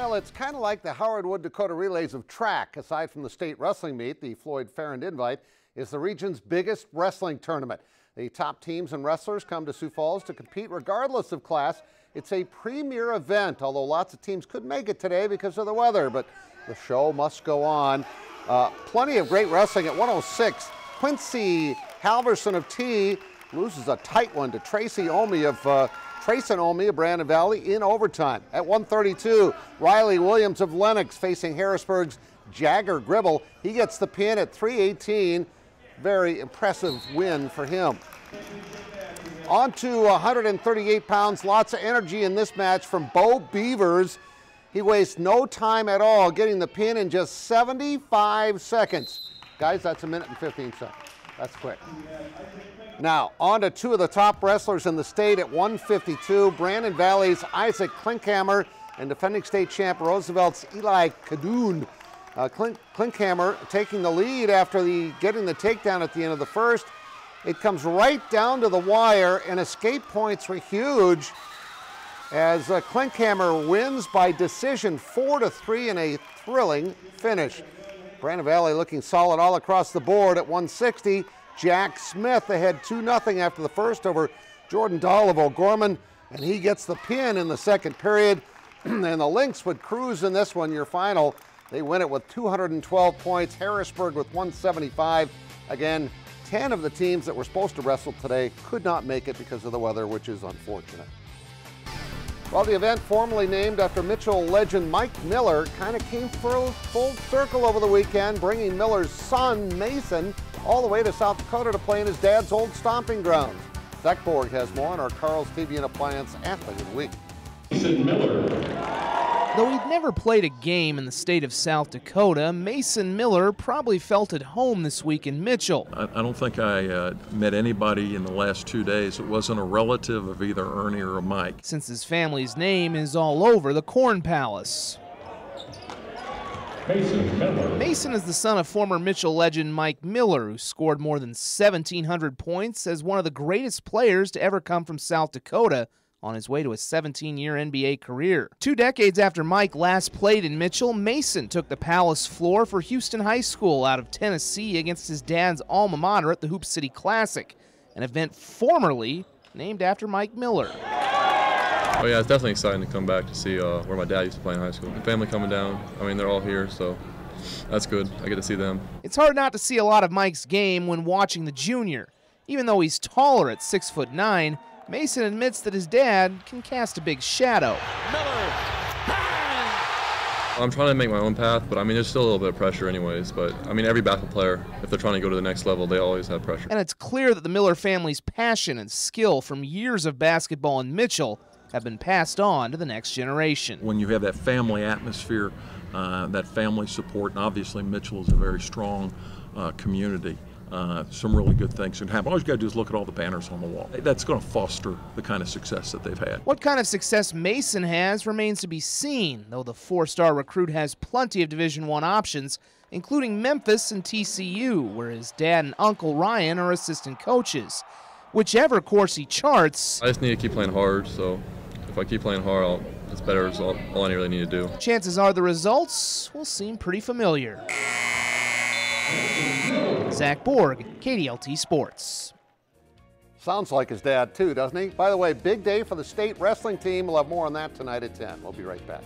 Well, it's kind of like the Howard Wood Dakota Relays of track. Aside from the state wrestling meet, the Floyd Farrand Invite is the region's biggest wrestling tournament. The top teams and wrestlers come to Sioux Falls to compete regardless of class. It's a premier event, although lots of teams couldn't make it today because of the weather, but the show must go on. Plenty of great wrestling at 106. Quincy Halverson of T loses a tight one to Trayson Omi of Brandon Valley in overtime. At 132, Riley Williams of Lennox facing Harrisburg's Jagger Gribble. He gets the pin at 318. Very impressive win for him. On to 138 pounds. Lots of energy in this match from Bo Beavers. He wastes no time at all, getting the pin in just 75 seconds. Guys, that's 1 minute and 15 seconds. That's quick. Now, on to two of the top wrestlers in the state at 152. Brandon Valley's Isaac Klinkhammer and defending state champ Roosevelt's Eli Kadoon. Klinkhammer taking the lead after getting the takedown at the end of the first. It comes right down to the wire, and escape points were huge as Klinkhammer wins by decision 4-3 in a thrilling finish. Brandon Valley looking solid all across the board at 160. Jack Smith ahead 2-0 after the first over Jordan Dahl of O'Gorman, and he gets the pin in the second period. And the Lynx would cruise in this one, your final. They win it with 212 points. Harrisburg with 175. Again, 10 of the teams that were supposed to wrestle today could not make it because of the weather, which is unfortunate. Well, the event, formerly named after Mitchell legend Mike Miller, kind of came full circle over the weekend, bringing Miller's son, Mason, all the way to South Dakota to play in his dad's old stomping grounds. Zach Borg has more on our Carl's TV and Appliance Athlete of the Week. Mason Miller. Though he'd never played a game in the state of South Dakota, Mason Miller probably felt at home this week in Mitchell. I don't think I met anybody in the last 2 days that wasn't a relative of either Ernie or Mike. Since his family's name is all over the Corn Palace. Mason Miller. Mason is the son of former Mitchell legend Mike Miller, who scored more than 1,700 points as one of the greatest players to ever come from South Dakota on his way to a 17-year NBA career. 2 decades after Mike last played in Mitchell, Mason took the Palace floor for Houston High School out of Tennessee against his dad's alma mater at the Hoop City Classic, an event formerly named after Mike Miller. Oh yeah, it's definitely exciting to come back to see where my dad used to play in high school. The family coming down, I mean, they're all here, so that's good. I get to see them. It's hard not to see a lot of Mike's game when watching the junior. Even though he's taller at 6'9", Mason admits that his dad can cast a big shadow. Miller. I'm trying to make my own path, but I mean, there's still a little bit of pressure anyways. But I mean, every basketball player, if they're trying to go to the next level, they always have pressure. And it's clear that the Miller family's passion and skill from years of basketball in Mitchell have been passed on to the next generation. When you have that family atmosphere, that family support, and obviously Mitchell is a very strong community. Some really good things can happen. All you got to do is look at all the banners on the wall. That's going to foster the kind of success that they've had. What kind of success Mason has remains to be seen, though the four-star recruit has plenty of Division I options, including Memphis and TCU, where his dad and Uncle Ryan are assistant coaches. Whichever course he charts, I just need to keep playing hard, so if I keep playing hard, it's better. It's all I really need to do. Chances are the results will seem pretty familiar. Zach Borg, KDLT Sports. Sounds like his dad too, doesn't he? By the way, big day for the state wrestling team. We'll have more on that tonight at 10. We'll be right back.